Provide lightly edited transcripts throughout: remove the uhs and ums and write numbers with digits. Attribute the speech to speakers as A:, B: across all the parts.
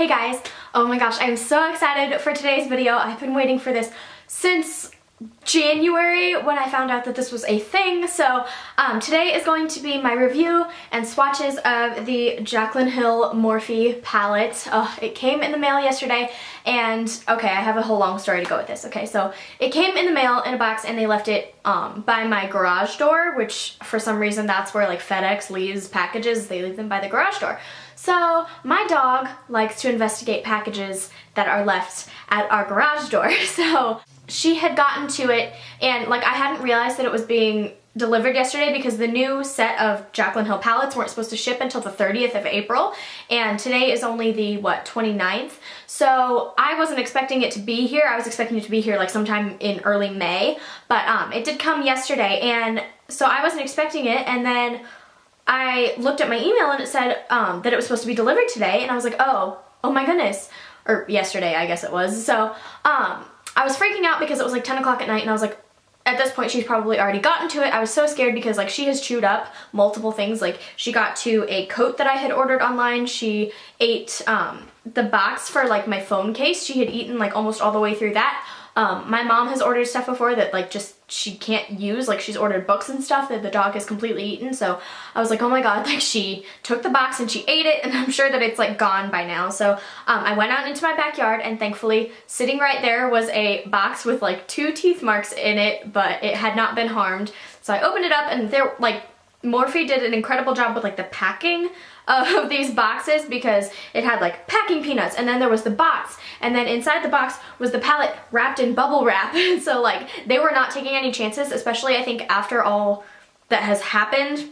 A: Hey guys, oh my gosh, I'm so excited for today's video. I've been waiting for this since January when I found out that this was a thing. So today is going to be my review and swatches of the Jaclyn Hill Morphe palette. It came in the mail yesterday and okay, I have a whole long story to go with this. Okay, so it came in the mail in a box and they left it by my garage door, which for some reason that's where like FedEx leaves packages. They leave them by the garage door. So my dog likes to investigate packages that are left at our garage door. So she had gotten to it and like I hadn't realized that it was being delivered yesterday because the new set of Jaclyn Hill palettes weren't supposed to ship until the 30th of April and today is only the 29th. So I wasn't expecting it to be here. I was expecting it to be here like sometime in early May, but it did come yesterday and so I wasn't expecting it, and then I looked at my email and it said that it was supposed to be delivered today, and I was like, oh my goodness, or yesterday I guess it was. So I was freaking out because it was like 10 o'clock at night and I was like, at this point she's probably already gotten to it. I was so scared because like she has chewed up multiple things. Like she got to a coat that I had ordered online. She ate the box for like my phone case. She had eaten like almost all the way through that. My mom has ordered stuff before that like just she can't use, like she's ordered books and stuff that the dog has completely eaten. So I was like, oh my god, like she took the box and she ate it and I'm sure that it's like gone by now. So I went out into my backyard and thankfully sitting right there was a box with like 2 teeth marks in it, but it had not been harmed. So I opened it up and there like Morphe did an incredible job with like the packing of these boxes because it had like packing peanuts and then there was the box and then inside the box was the palette wrapped in bubble wrap. So like they were not taking any chances, especially I think after all that has happened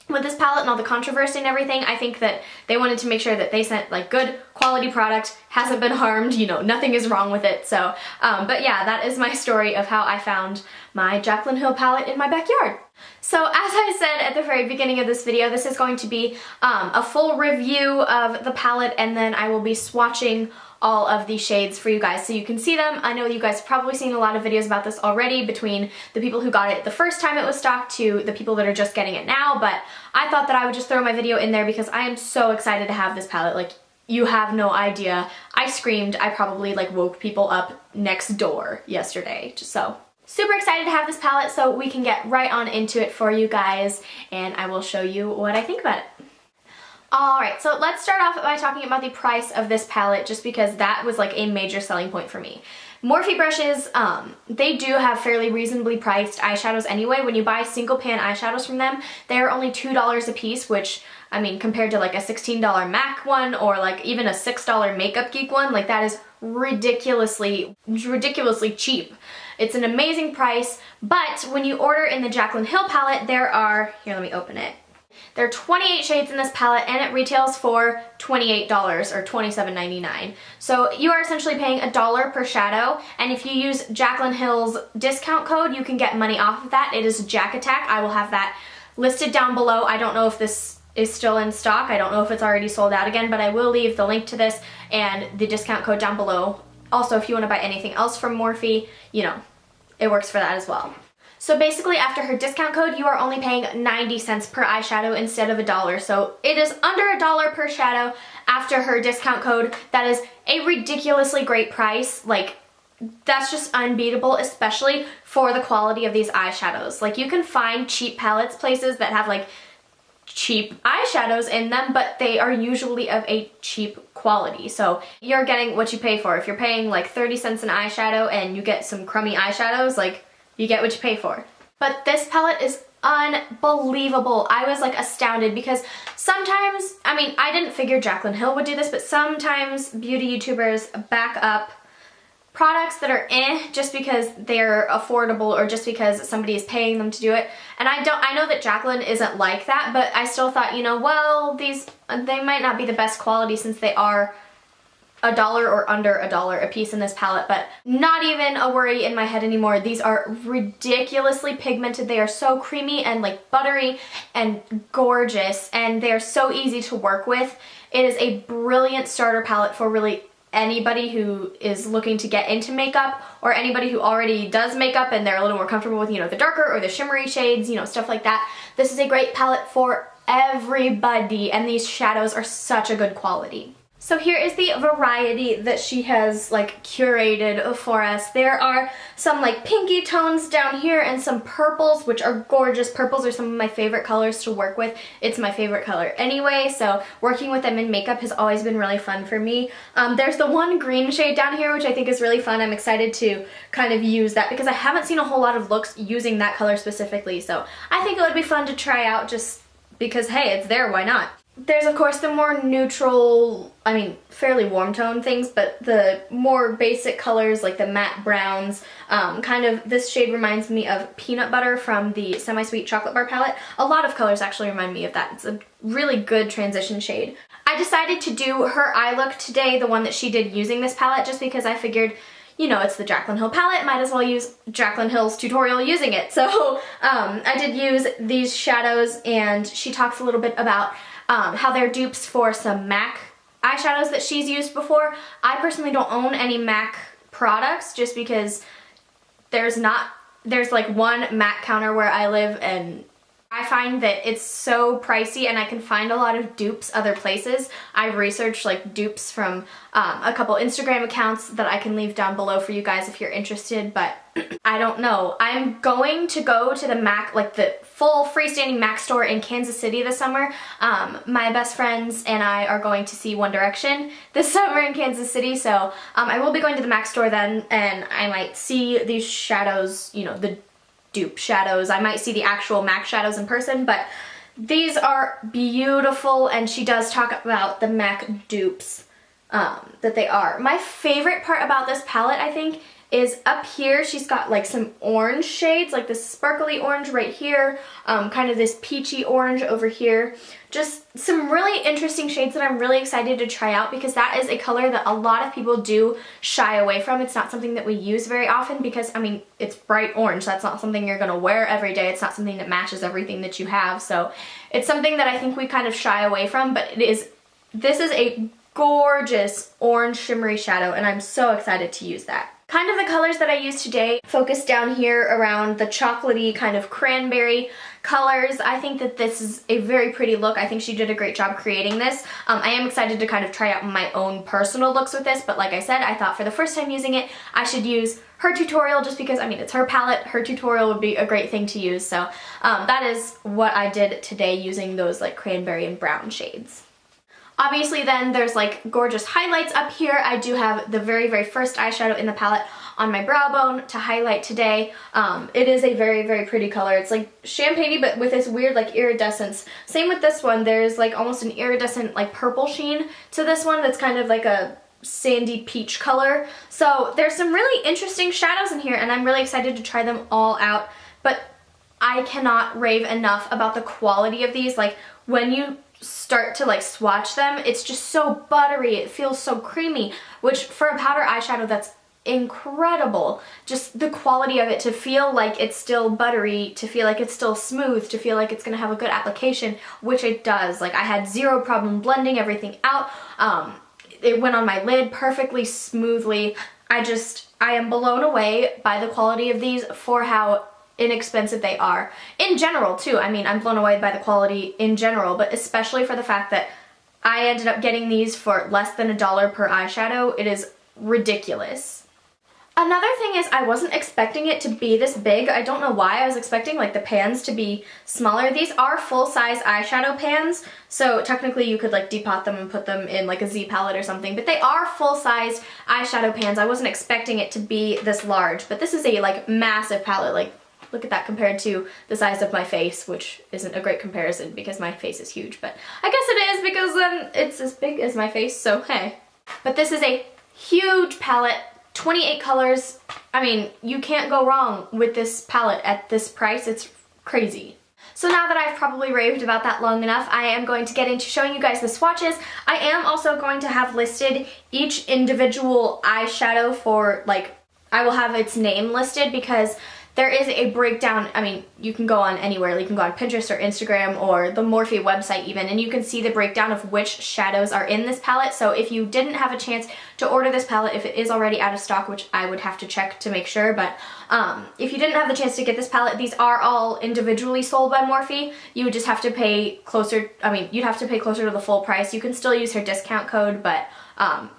A: with this palette and all the controversy and everything. I think that they wanted to make sure that they sent like good quality product, hasn't been harmed, you know, nothing is wrong with it. So but yeah, that is my story of how I found my Jaclyn Hill palette in my backyard. So as I said at the very beginning of this video, this is going to be a full review of the palette and then I will be swatching all of the shades for you guys so you can see them. I know you guys have probably seen a lot of videos about this already between the people who got it the first time it was stocked to the people that are just getting it now, but I thought that I would just throw my video in there because I am so excited to have this palette. Like, you have no idea. I screamed. I probably like woke people up next door yesterday. So super excited to have this palette so we can get right on into it for you guys and I will show you what I think about it. Alright, so let's start off by talking about the price of this palette just because that was like a major selling point for me. Morphe brushes, they do have fairly reasonably priced eyeshadows anyway. When you buy single pan eyeshadows from them, they're only $2 a piece, which I mean compared to like a $16 MAC one or like even a $6 Makeup Geek one, like that is ridiculously cheap. It's an amazing price, but when you order in the Jaclyn Hill palette, there are, here let me open it. There are 28 shades in this palette and it retails for $28 or $27.99. So you are essentially paying $1 per shadow, and if you use Jaclyn Hill's discount code, you can get money off of that. It is Jack Attack. I will have that listed down below. I don't know if this is still in stock. I don't know if it's already sold out again, but I will leave the link to this and the discount code down below. Also, if you want to buy anything else from Morphe, you know, it works for that as well. So basically after her discount code, you are only paying 90 cents per eyeshadow instead of $1. So it is under $1 per shadow after her discount code. That is a ridiculously great price. Like, that's just unbeatable, especially for the quality of these eyeshadows. Like, you can find cheap palettes places that have like cheap eyeshadows in them, but they are usually of a cheap quality. So you're getting what you pay for. If you're paying like 30 cents an eyeshadow and you get some crummy eyeshadows, like you get what you pay for. But this palette is unbelievable. I was like astounded because sometimes, I mean, I didn't figure Jaclyn Hill would do this, but sometimes beauty YouTubers back up products that are just because they're affordable or just because somebody is paying them to do it. And I know that Jaclyn isn't like that, but I still thought, you know, well, they might not be the best quality since they are $1 or under $1 a piece in this palette, but not even a worry in my head anymore. These are ridiculously pigmented. They are so creamy and like buttery and gorgeous, and they are so easy to work with. It is a brilliant starter palette for really anybody who is looking to get into makeup or anybody who already does makeup and they're a little more comfortable with, you know, the darker or the shimmery shades, you know, stuff like that. This is a great palette for everybody, and these shadows are such a good quality. So here is the variety that she has like curated for us. There are some like pinky tones down here and some purples, which are gorgeous. Purples are some of my favorite colors to work with. It's my favorite color anyway, so working with them in makeup has always been really fun for me. There's the one green shade down here, which I think is really fun. I'm excited to kind of use that because I haven't seen a whole lot of looks using that color specifically, so I think it would be fun to try out just because, hey, it's there, why not? There's, of course, the more neutral, I mean, fairly warm tone things, but the more basic colors like the matte browns. Kind of, this shade reminds me of Peanut Butter from the Semi-Sweet Chocolate Bar palette. A lot of colors actually remind me of that. It's a really good transition shade. I decided to do her eye look today, the one that she did using this palette, just because I figured, you know, it's the Jaclyn Hill palette, might as well use Jaclyn Hill's tutorial using it. So I did use these shadows, and she talks a little bit about how they're dupes for some MAC eyeshadows that she's used before. I personally don't own any MAC products just because there's like one MAC counter where I live, and I find that it's so pricey and I can find a lot of dupes other places. I've researched like dupes from a couple Instagram accounts that I can leave down below for you guys if you're interested, but I don't know. I'm going to go to the MAC, like the full freestanding MAC store in Kansas City this summer. My best friends and I are going to see One Direction this summer in Kansas City, so I will be going to the MAC store then, and I might see these shadows, you know, the dupe shadows. I might see the actual MAC shadows in person, but these are beautiful, and she does talk about the MAC dupes that they are. My favorite part about this palette, I think, is up here. She's got like some orange shades, like this sparkly orange right here, kind of this peachy orange over here. Just some really interesting shades that I'm really excited to try out because that is a color that a lot of people do shy away from. It's not something that we use very often because, I mean, it's bright orange. That's not something you're gonna wear every day. It's not something that matches everything that you have. So it's something that I think we kind of shy away from, but this is a gorgeous orange shimmery shadow, and I'm so excited to use that. Kind of the colors that I used today focus down here around the chocolatey kind of cranberry colors. I think that this is a very pretty look. I think she did a great job creating this. I am excited to kind of try out my own personal looks with this, but like I said, I thought for the first time using it, I should use her tutorial just because, I mean, it's her palette. Her tutorial would be a great thing to use. So that is what I did today using those like cranberry and brown shades. Obviously then there's like gorgeous highlights up here. I do have the very, very first eyeshadow in the palette on my brow bone to highlight today. It is a very, very pretty color. It's like champagne-y but with this weird like iridescence. Same with this one. There's like almost an iridescent like purple sheen to this one that's kind of like a sandy peach color. So there's some really interesting shadows in here, and I'm really excited to try them all out. But I cannot rave enough about the quality of these. Like when you start to like swatch them, it's just so buttery. It feels so creamy, which for a powder eyeshadow, that's incredible. Just the quality of it, to feel like it's still buttery, to feel like it's still smooth, to feel like it's gonna have a good application, which it does. Like I had zero problem blending everything out. It went on my lid perfectly smoothly. I am blown away by the quality of these for how inexpensive they are. In general too, I mean, I'm blown away by the quality in general, but especially for the fact that I ended up getting these for less than $1 per eyeshadow. It is ridiculous. Another thing is I wasn't expecting it to be this big. I don't know why. I was expecting like the pans to be smaller. These are full-size eyeshadow pans, so technically you could like depot them and put them in like a Z palette or something, but they are full-size eyeshadow pans. I wasn't expecting it to be this large, but this is a like massive palette. Like look at that compared to the size of my face, which isn't a great comparison because my face is huge, but I guess it is because then it's as big as my face, so hey. But this is a huge palette, 28 colors. I mean, you can't go wrong with this palette at this price. It's crazy. So now that I've probably raved about that long enough, I am going to get into showing you guys the swatches. I am also going to have listed each individual eyeshadow for like, I will have its name listed because there is a breakdown. I mean, you can go on anywhere. You can go on Pinterest or Instagram or the Morphe website even, and you can see the breakdown of which shadows are in this palette. So if you didn't have a chance to order this palette, if it is already out of stock, which I would have to check to make sure, but if you didn't have the chance to get this palette, these are all individually sold by Morphe. You would just have to pay closer, you'd have to pay closer to the full price. You can still use her discount code, but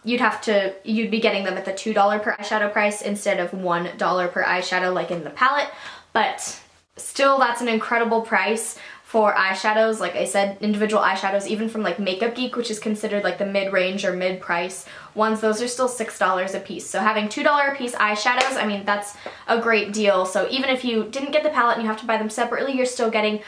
A: you'd be getting them at the $2 per eyeshadow price instead of $1 per eyeshadow like in the palette, but still that's an incredible price for eyeshadows. Like I said, individual eyeshadows, even from like Makeup Geek, which is considered like the mid-range or mid-price ones, those are still $6 a piece. So having $2 a piece eyeshadows, I mean, that's a great deal. So even if you didn't get the palette and you have to buy them separately, you're still getting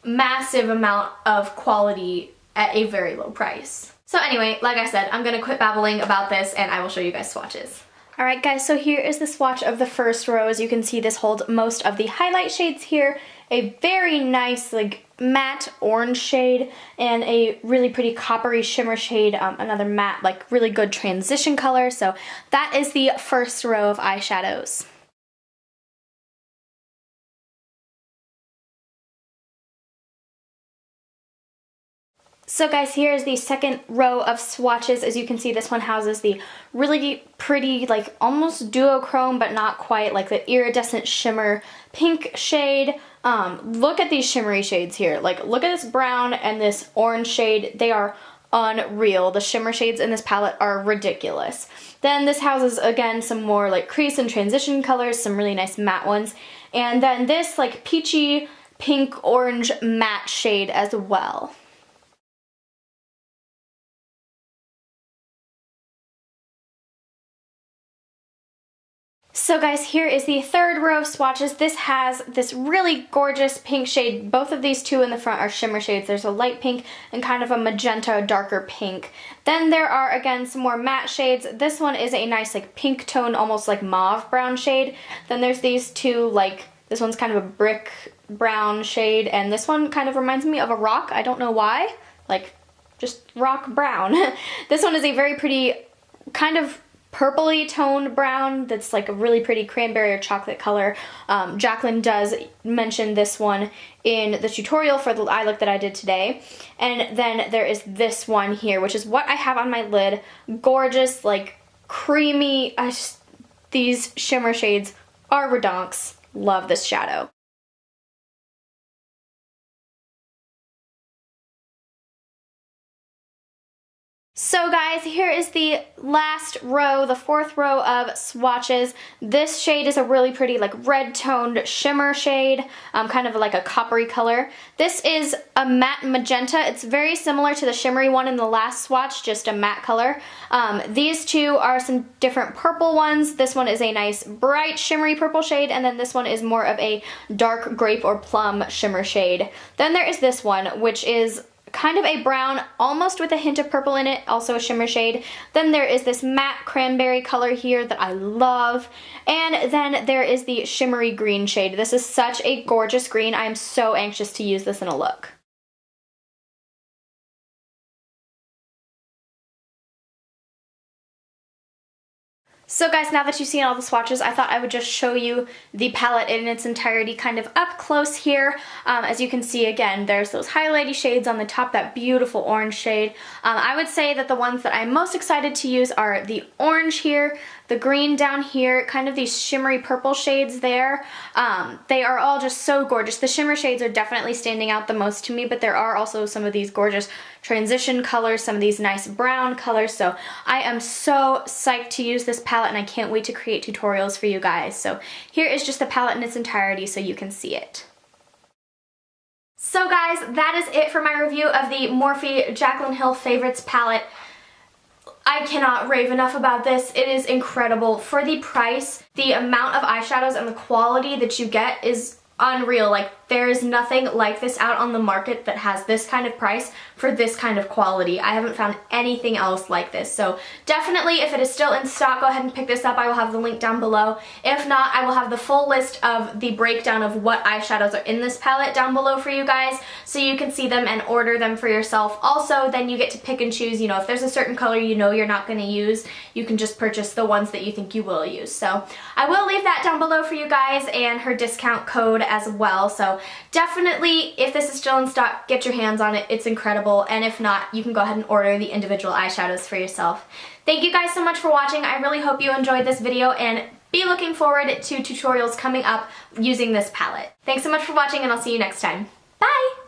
A: massive amount of quality at a very low price. So anyway, like I said, I'm gonna quit babbling about this and I will show you guys swatches. Alright guys, so here is the swatch of the first row. As you can see, this holds most of the highlight shades here. A very nice like matte orange shade and a really pretty coppery shimmer shade, another matte like really good transition color. So that is the first row of eyeshadows. So guys, here is the second row of swatches. As you can see, this one houses the really pretty, like almost duochrome, but not quite, like the iridescent shimmer pink shade. Look at these shimmery shades here. Like, look at this brown and this orange shade. They are unreal. The shimmer shades in this palette are ridiculous. Then this houses, again, some more like crease and transition colors, some really nice matte ones. And then this like peachy pink orange matte shade as well. So guys, here is the third row of swatches. This has this really gorgeous pink shade. Both of these two in the front are shimmer shades. There's a light pink and kind of a magenta, darker pink. Then there are, again, some more matte shades. This one is a nice like pink tone, almost like mauve brown shade. Then there's these two, like, this one's kind of a brick brown shade, and this one kind of reminds me of a rock. I don't know why. Like, just rock brown. This one is a very pretty kind of purpley toned brown that's like a really pretty cranberry or chocolate color. Jaclyn does mention this one in the tutorial for the eye look that I did today. And then there is this one here, which is what I have on my lid. Gorgeous, like creamy, these shimmer shades are redonks. Love this shadow. So guys, here is the last row, the fourth row of swatches. This shade is a really pretty like red toned shimmer shade, kind of like a coppery color. This is a matte magenta. It's very similar to the shimmery one in the last swatch, just a matte color. These two are some different purple ones. This one is a nice bright shimmery purple shade, and then this one is more of a dark grape or plum shimmer shade. Then there is this one, which is kind of a brown, almost with a hint of purple in it, also a shimmer shade. Then there is this matte cranberry color here that I love. And then there is the shimmery green shade. This is such a gorgeous green. I am so anxious to use this in a look. So guys, now that you've seen all the swatches, I thought I would just show you the palette in its entirety kind of up close here. As you can see, again, there's those highlighty shades on the top, that beautiful orange shade. I would say that the ones that I'm most excited to use are the orange here, the green down here, kind of these shimmery purple shades there. They are all just so gorgeous. The shimmer shades are definitely standing out the most to me, but there are also some of these gorgeous transition colors, some of these nice brown colors. So I am so psyched to use this palette, and I can't wait to create tutorials for you guys. So here is just the palette in its entirety so you can see it. So guys, that is it for my review of the Morphe Jaclyn Hill Favorites Palette. I cannot rave enough about this. It is incredible. For the price, the amount of eyeshadows and the quality that you get is unreal. Like, there is nothing like this out on the market that has this kind of price for this kind of quality. I haven't found anything else like this. So definitely, if it is still in stock, go ahead and pick this up. I will have the link down below. If not, I will have the full list of the breakdown of what eyeshadows are in this palette down below for you guys, so you can see them and order them for yourself. Also, then you get to pick and choose, you know, if there's a certain color you know you're not going to use, you can just purchase the ones that you think you will use. So I will leave that down below for you guys and her discount code as well. So definitely, if this is still in stock, get your hands on it. It's incredible. And if not, you can go ahead and order the individual eyeshadows for yourself. Thank you guys so much for watching. I really hope you enjoyed this video and be looking forward to tutorials coming up using this palette. Thanks so much for watching and I'll see you next time. Bye!